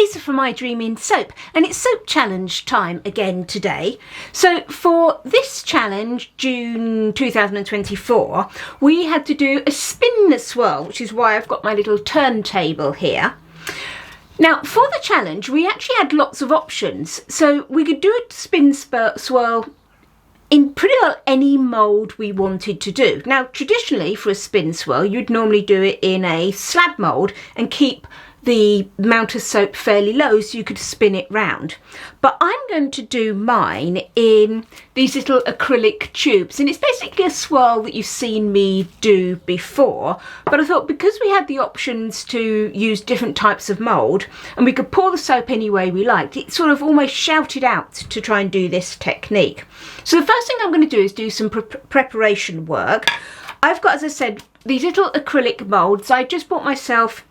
Lisa from My Dreaming Soap, and it's soap challenge time again today. So for this challenge, June 2024, we had to do a spin the swirl, which is why I've got my little turntable here. Now for the challenge, we actually had lots of options. So we could do a spin swirl in pretty well any mould we wanted to do. Now traditionally for a spin swirl, you'd normally do it in a slab mould and keep the amount of soap fairly low so you could spin it round. But I'm going to do mine in these little acrylic tubes, and it's basically a swirl that you've seen me do before, but I thought because we had the options to use different types of mould and we could pour the soap any way we liked, it sort of almost shouted out to try and do this technique. So the first thing I'm going to do is do some preparation work. I've got, as I said, these little acrylic moulds. I just bought myself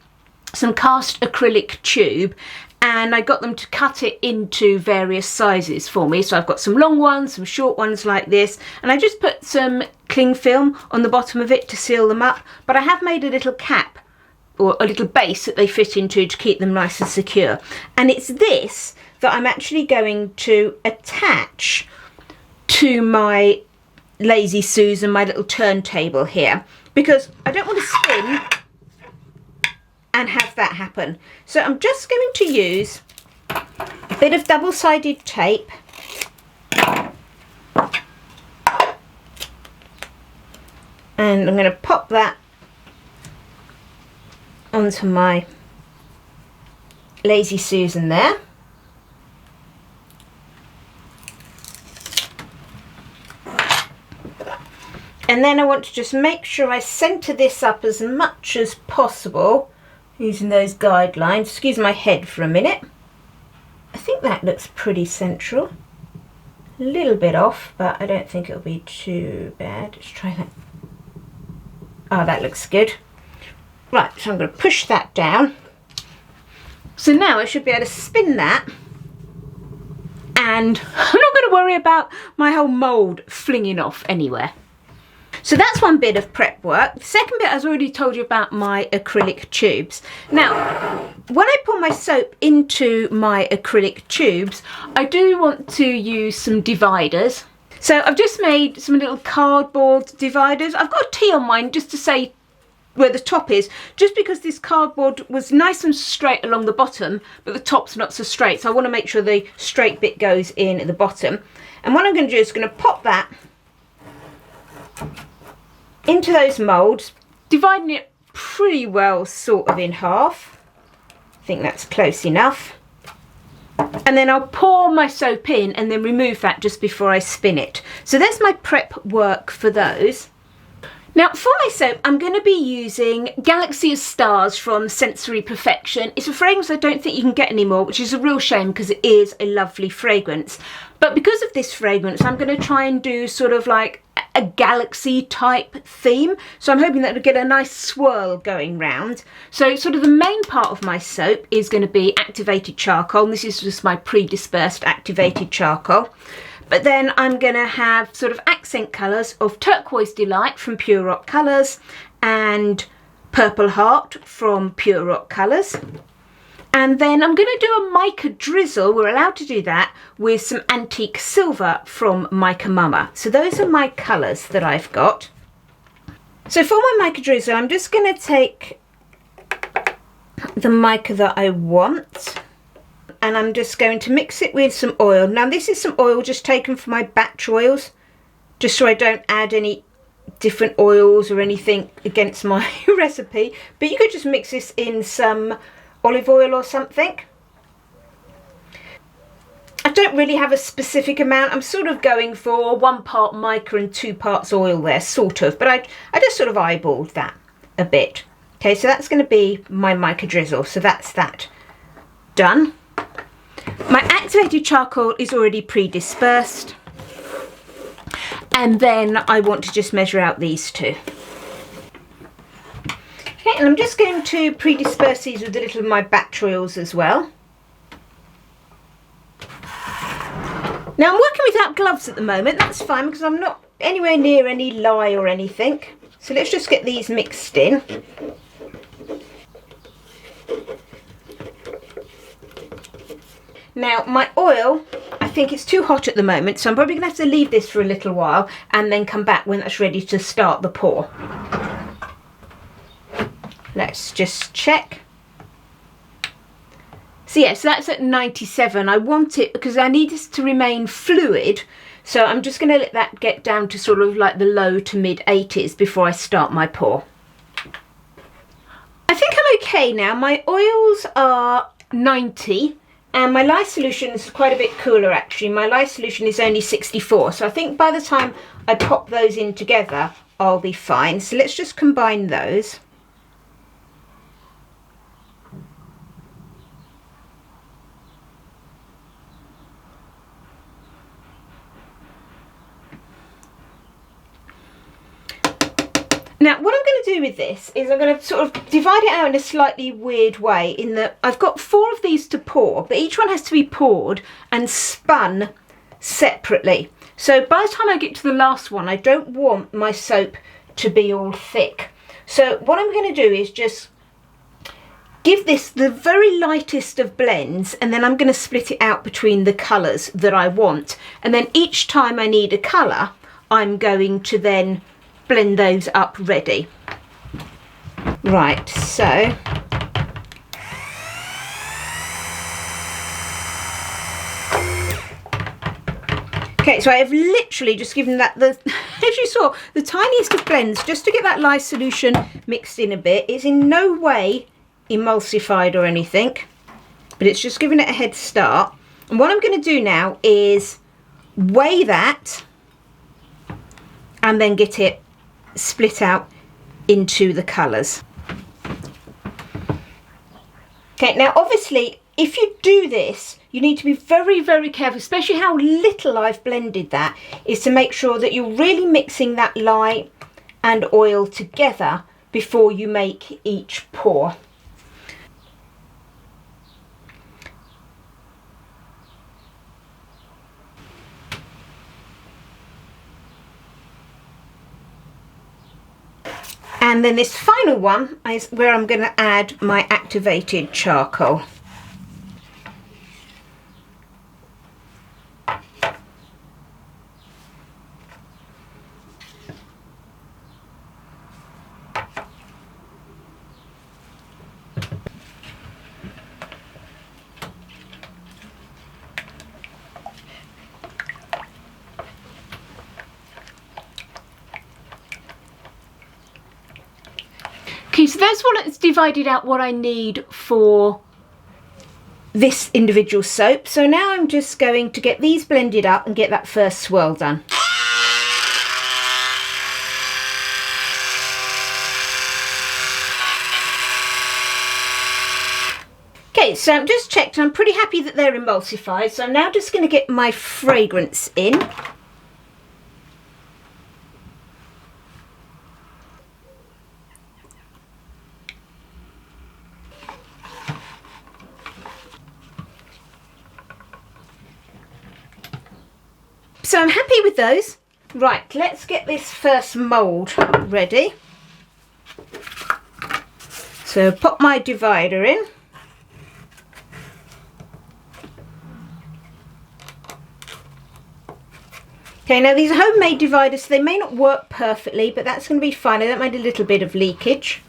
some cast acrylic tube and I got them to cut it into various sizes for me. So I've got some long ones, some short ones like this, and I just put some cling film on the bottom of it to seal them up, but I have made a little cap or a little base that they fit into to keep them nice and secure. And it's this that I'm actually going to attach to my Lazy Susan, my little turntable here, because I don't want to spin and have that happen. So I'm just going to use a bit of double-sided tape and I'm going to pop that onto my Lazy Susan there. And then I want to just make sure I centre this up as much as possible using those guidelines. Excuse my head for a minute. I think that looks pretty central. A little bit off, but I don't think it'll be too bad. Let's try that. Oh, that looks good. Right, so I'm going to push that down. So now I should be able to spin that, and I'm not going to worry about my whole mould flinging off anywhere. So that's one bit of prep work. The second bit, I've already told you about my acrylic tubes. Now, when I pour my soap into my acrylic tubes, I do want to use some dividers. So I've just made some little cardboard dividers. I've got a T on mine just to say where the top is, just because this cardboard was nice and straight along the bottom, but the top's not so straight. So I want to make sure the straight bit goes in at the bottom. And what I'm going to do is going to pop that into those moulds, dividing it pretty well sort of in half. I think that's close enough. And then I'll pour my soap in and then remove that just before I spin it. So that's my prep work for those. Now for my soap, I'm going to be using Galaxy of Stars from Sensory Perfection. It's a fragrance I don't think you can get anymore, which is a real shame because it is a lovely fragrance. But because of this fragrance, I'm going to try and do sort of like a galaxy type theme. So I'm hoping that it'll get a nice swirl going round. So sort of the main part of my soap is going to be activated charcoal. And this is just my pre-dispersed activated charcoal. But then I'm going to have sort of accent colours of Turquoise Delight from Pure Rock Colours and Purple Heart from Pure Rock Colours. And then I'm going to do a mica drizzle, we're allowed to do that, with some antique silver from Mica Mama. So those are my colours that I've got. So for my mica drizzle, I'm just going to take the mica that I want, and I'm just going to mix it with some oil. Now this is some oil just taken from my batch oils, just so I don't add any different oils or anything against my recipe. But you could just mix this in some olive oil or something. I don't really have a specific amount. I'm sort of going for 1 part mica and 2 parts oil there, sort of. But I just sort of eyeballed that a bit. Okay, so that's going to be my mica drizzle. So that's that done. My activated charcoal is already pre-dispersed. And then I want to just measure out these two. Okay, and I'm just going to pre-disperse these with a little of my batch oils as well. Now I'm working without gloves at the moment. That's fine because I'm not anywhere near any lye or anything. So let's just get these mixed in. Now my oil, I think it's too hot at the moment, so I'm probably going to have to leave this for a little while and then come back when that's ready to start the pour. Let's just check. So yes, that's at 97. I want it because I need this to remain fluid, so I'm just going to let that get down to sort of like the low to mid 80s before I start my pour. I think I'm okay now. My oils are 90 and my lye solution is quite a bit cooler actually. My lye solution is only 64, so I think by the time I pop those in together I'll be fine. So let's just combine those. Now what I'm going to do with this is I'm going to sort of divide it out in a slightly weird way, in that I've got 4 of these to pour, but each one has to be poured and spun separately. So by the time I get to the last one, I don't want my soap to be all thick. So what I'm going to do is just give this the very lightest of blends, and then I'm going to split it out between the colours that I want. And then each time I need a colour, I'm going to then blend those up ready. Right, so okay, so I have literally just given that the as you saw, the tiniest of blends just to get that lye solution mixed in a bit. It's in no way emulsified or anything, but it's just giving it a head start. And what I'm going to do now is weigh that and then get it split out into the colours. Okay, now obviously if you do this you need to be very, very careful, especially how little I've blended that, is to make sure that you're really mixing that lye and oil together before you make each pour. And then this final one is where I'm going to add my activated charcoal. Okay, so that's what it's divided out what I need for this individual soap. So now I'm just going to get these blended up and get that first swirl done. Okay, so I'm just checked and I'm pretty happy that they're emulsified. So I'm now just going to get my fragrance in. So I'm happy with those. Right, let's get this first mould ready. So pop my divider in. Okay, now these are homemade dividers, so they may not work perfectly, but that's going to be fine. I don't mind a little bit of leakage.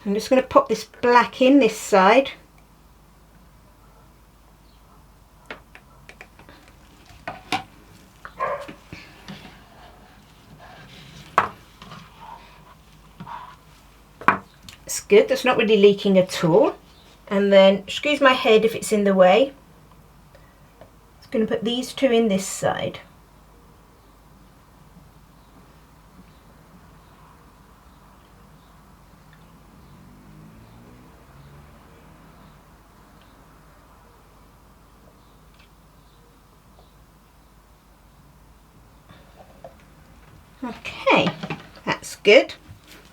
I'm just going to pop this black in this side. It's good, that's not really leaking at all. And then, excuse my head if it's in the way. I'm going to put these two in this side. Okay, that's good.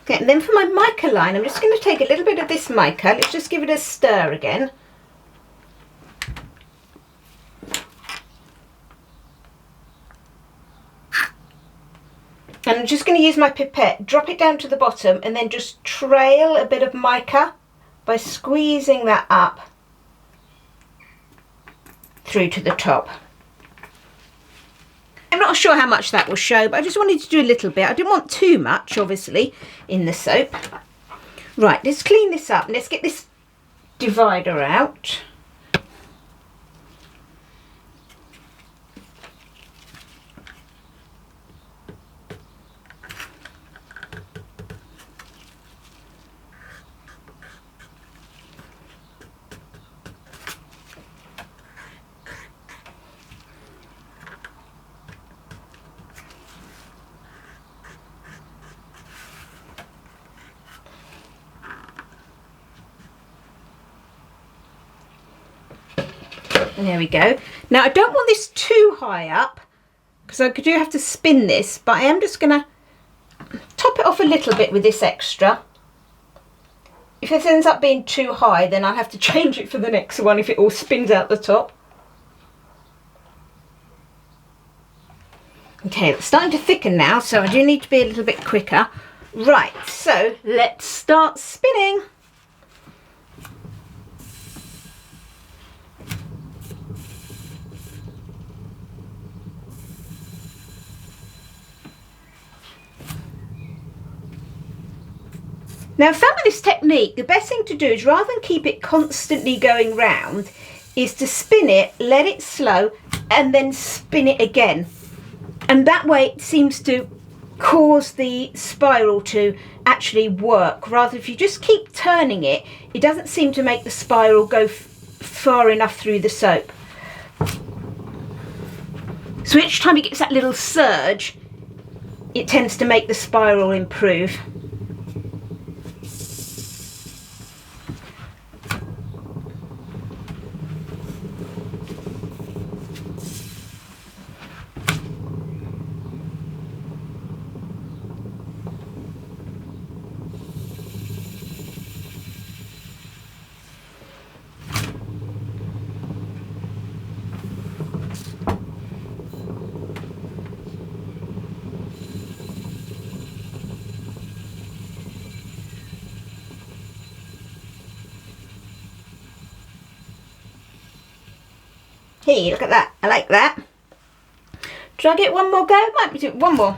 Okay, and then for my mica line, I'm just going to take a little bit of this mica. Let's just give it a stir again. And I'm just going to use my pipette, drop it down to the bottom, and then just trail a bit of mica by squeezing that up through to the top. I'm not sure how much that will show, but I just wanted to do a little bit. I didn't want too much, obviously, in the soap. Right, let's clean this up. Let's get this divider out. And there we go. Now I don't want this too high up because I do have to spin this, but I am just going to top it off a little bit with this extra. If this ends up being too high, then I'll have to change it for the next one if it all spins out the top. Okay, it's starting to thicken now, so I do need to be a little bit quicker. Right, so let's start spinning. Now, I found with this technique, the best thing to do is rather than keep it constantly going round, is to spin it, let it slow, and then spin it again. And that way it seems to cause the spiral to actually work. Rather, if you just keep turning it, it doesn't seem to make the spiral go far enough through the soap. So each time it gets that little surge, it tends to make the spiral improve. Hey, look at that. I like that. Should I get one more go? Might be doing one more.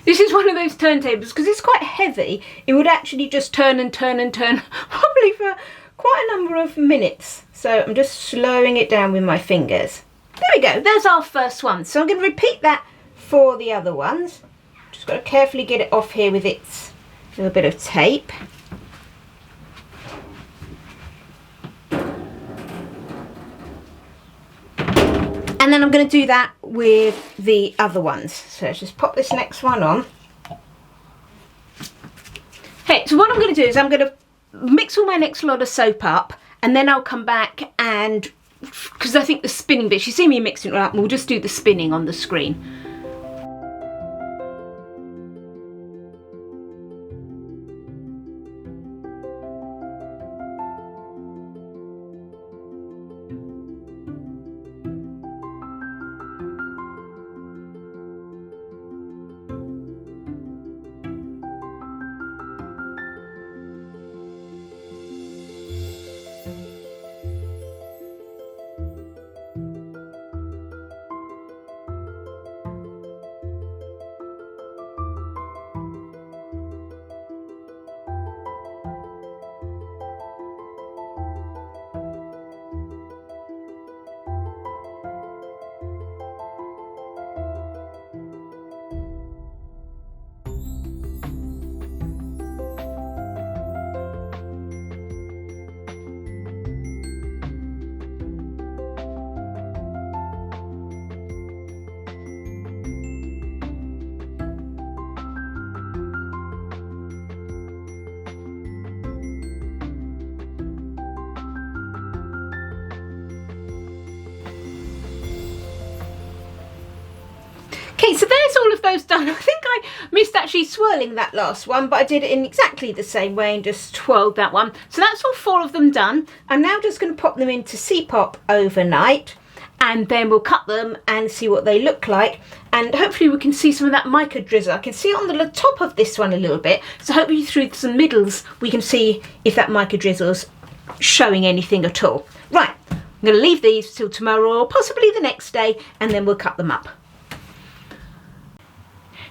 This is one of those turntables, because it's quite heavy, it would actually just turn and turn and turn probably for quite a number of minutes. So I'm just slowing it down with my fingers. There we go, there's our first one. So I'm going to repeat that for the other ones. Just got to carefully get it off here with its little bit of tape. And then I'm going to do that with the other ones. So let's just pop this next one on. Okay, so what I'm going to do is I'm going to mix all my next lot of soap up, and then I'll come back and, because I think the spinning bit, you see me mixing it up, and we'll just do the spinning on the screen. of those done. I think I missed actually swirling that last one, but I did it in exactly the same way and just twirled that one. So that's all 4 of them done. I'm now just going to pop them into C-pop overnight, and then we'll cut them and see what they look like, and hopefully we can see some of that mica drizzle. I can see it on the top of this one a little bit, so hopefully through some middles we can see if that mica drizzle's showing anything at all. Right, I'm going to leave these till tomorrow or possibly the next day, and then we'll cut them up.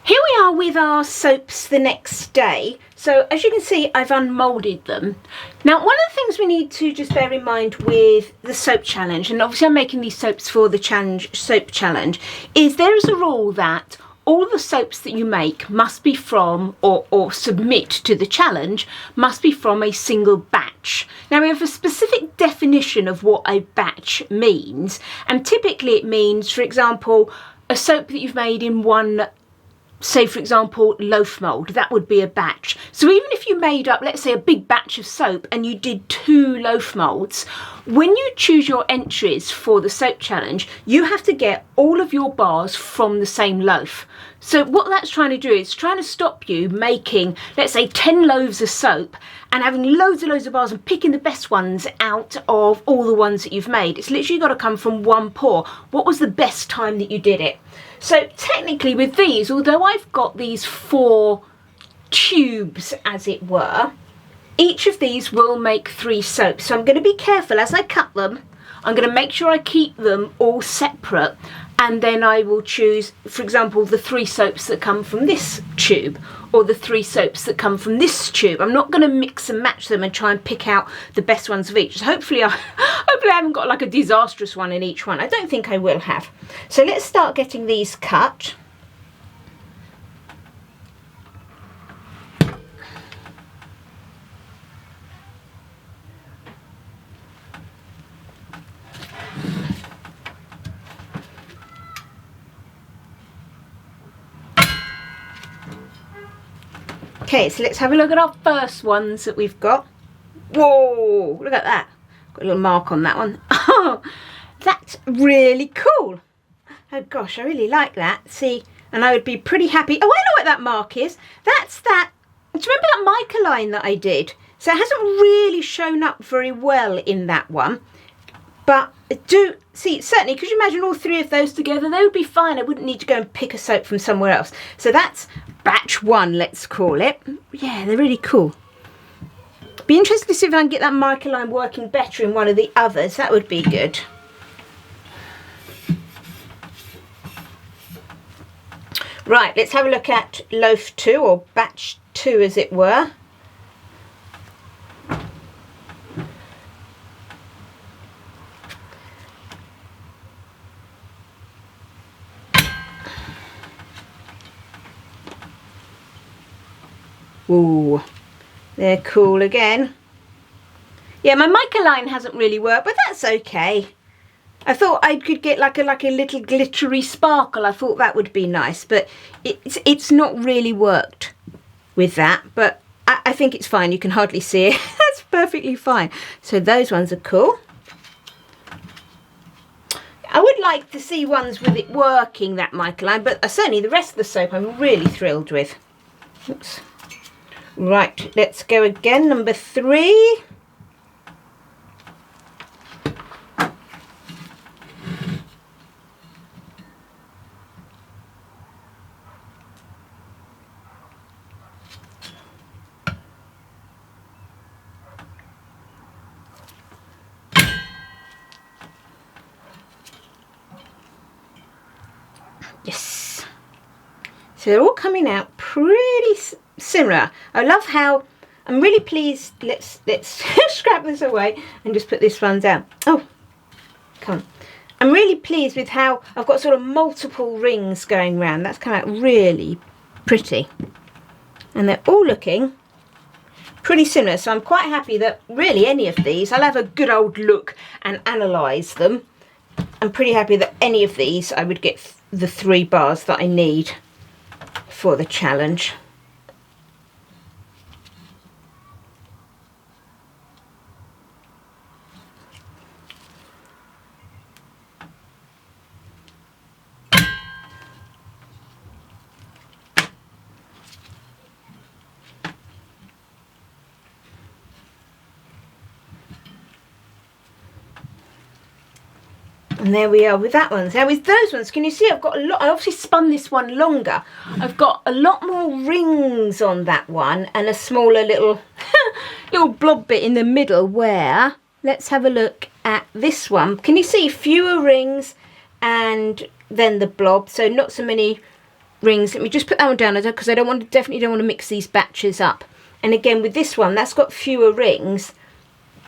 Here we are with our soaps the next day. So as you can see, I've unmoulded them. Now, one of the things we need to just bear in mind with the soap challenge, and obviously I'm making these soaps for the soap challenge, is there is a rule that all the soaps that you make must be from, or submit to the challenge, must be from a single batch. Now, we have a specific definition of what a batch means, and typically it means, for example, a soap that you've made in one, say for example, loaf mould, that would be a batch. So even if you made up, let's say, a big batch of soap and you did 2 loaf moulds, when you choose your entries for the soap challenge, you have to get all of your bars from the same loaf. So what that's trying to do is trying to stop you making, let's say, 10 loaves of soap and having loads of bars and picking the best ones out of all the ones that you've made. It's literally got to come from one pour. What was the best time that you did it? So technically with these, although I've got these 4 tubes, as it were, each of these will make 3 soaps. So I'm going to be careful as I cut them. I'm going to make sure I keep them all separate, and then I will choose, for example, the 3 soaps that come from this tube, or the 3 soaps that come from this tube. I'm not going to mix and match them and try and pick out the best ones of each. So hopefully I haven't got like a disastrous one in each one. I don't think I will have. So let's start getting these cut. Okay, so let's have a look at our first ones that we've got. Whoa, look at that. Got a little mark on that one. Oh, that's really cool. Oh gosh, I really like that. See, and I would be pretty happy. Oh, I know what that mark is. That's that. Do you remember that mica line that I did? So it hasn't really shown up very well in that one. But do see, certainly, could you imagine all 3 of those together? They would be fine. I wouldn't need to go and pick a soap from somewhere else. So that's batch 1, let's call it. Yeah, they're really cool. Be interested to see if I can get that mica line working better in one of the others. That would be good. Right, let's have a look at loaf 2, or batch 2 as it were. Ooh, they're cool again. Yeah, my mica line hasn't really worked, but that's okay. I thought I could get like a little glittery sparkle. I thought that would be nice, but it's not really worked with that. But I think it's fine. You can hardly see it. That's perfectly fine. So those ones are cool. I would like to see ones with it working, that mica line, but certainly the rest of the soap I'm really thrilled with. Oops. Right, let's go again, number 3. Yes. So they're all coming out pretty similar. I love how, I'm really pleased. Let's scrap this away and just put this one down. Oh, come on. I'm really pleased with how I've got sort of multiple rings going round. That's come out really pretty. And they're all looking pretty similar. So I'm quite happy that really any of these, I'll have a good old look and analyse them. I'm pretty happy that any of these I would get the 3 bars that I need for the challenge. And there we are with that one. Now with those ones, can you see I've got a lot, I obviously spun this one longer. I've got a lot more rings on that one and a smaller little, little blob bit in the middle where, let's have a look at this one. Can you see fewer rings and then the blob? So not so many rings. Let me just put that one down because I don't want to, definitely don't want to mix these batches up. And again with this one, that's got fewer rings,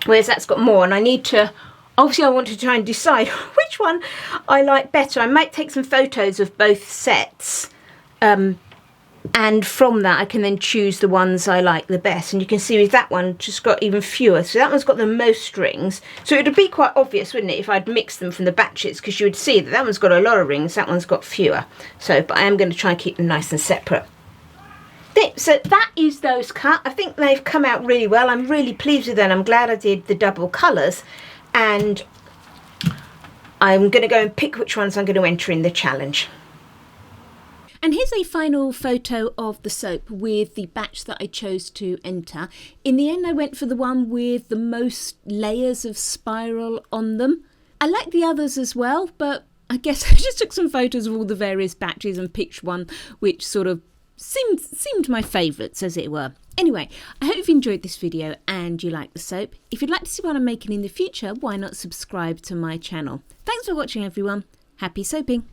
whereas that's got more, and I need to, obviously I want to try and decide which one I like better. I might take some photos of both sets, and from that I can then choose the ones I like the best. And you can see with that one just got even fewer, so that one's got the most rings. So it would be quite obvious, wouldn't it, if I'd mixed them from the batches, because you would see that that one's got a lot of rings, that one's got fewer. So, but I am going to try and keep them nice and separate. So that is those cut. I think they've come out really well. I'm really pleased with them. I'm glad I did the double colours, and I'm going to go and pick which ones I'm going to enter in the challenge. And here's a final photo of the soap with the batch that I chose to enter. In the end I went for the one with the most layers of spiral on them. I like the others as well, but I guess I just took some photos of all the various batches and picked one which sort of seemed my favourites, as it were. Anyway, I hope you've enjoyed this video and you like the soap. If you'd like to see what I'm making in the future, why not subscribe to my channel? Thanks for watching everyone. Happy soaping!